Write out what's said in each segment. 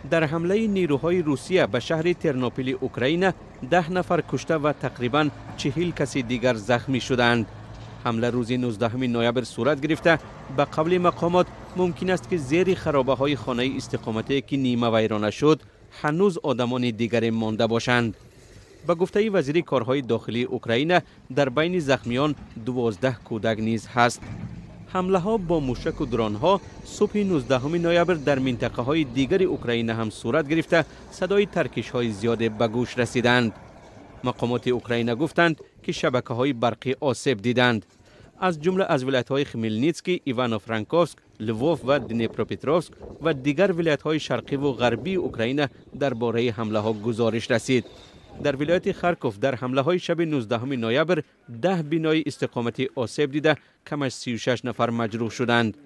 در حمله نیروهای روسیه به شهر ترنوپیل اوکراین 10 نفر کشته و تقریباً 40 کسی دیگر زخمی شدند. حمله روز 19 نوامبر صورت گرفته. به قول مقامات ممکن است که زیر خرابه‌های خانه استقامتی که نیمه ویرانه شد هنوز آدمان دیگر مانده باشند. به گفته وزیر کارهای داخلی اوکراین در بین زخمیان 12 کودک نیز هست. حمله ها با موشک و درون ها صبح 19 نوامبر در منطقه های دیگر اوکراین هم صورت گرفته صدای ترکش های زیاد به گوش رسیدند. مقامات اوکراین گفتند که شبکه های برقی آسیب دیدند. از جمله از ولایت های خمیلنیتسکی، ایوانو فرانکوفسک، لووف و دنیپروپتروفسک و دیگر ولایت های شرقی و غربی اوکراین درباره حمله ها گزارش رسید. در ولایت خارکوف در حمله های شب 19 نوامبر 10 بنای استقامتی آسیب دیده کم از 36 نفر مجروح شدند.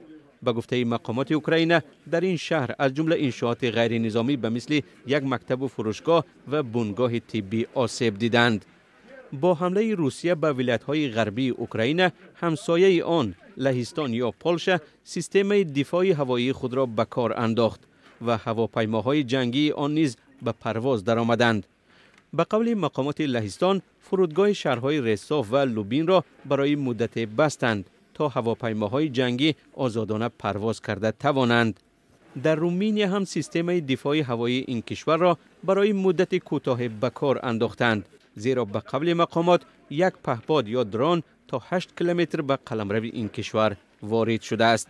به گفته مقامات اوکراین در این شهر از جمله انشاءات غیر نظامی به مثل یک مکتب و فروشگاه و بنگاه طبی آسیب دیدند. با حمله روسیه به ولایت‌های غربی اوکراین، همسایه آن لهستان یا پولش سیستم دفاع هوایی خود را به کار انداخت و هواپیماهای جنگی آن نیز به پرواز درآمدند. به قول مقامات لهستان، فرودگاه شهرهای رستاف و لوبین را برای مدت بستند تا هواپیماهای جنگی آزادانه پرواز کرده توانند. در رومینیا هم سیستم دفاع هوایی این کشور را برای مدت کوتاه به کار انداختند، زیرا به قول مقامات یک پهپاد یا درون تا 8 کیلومتر به قلمرو این کشور وارد شده است.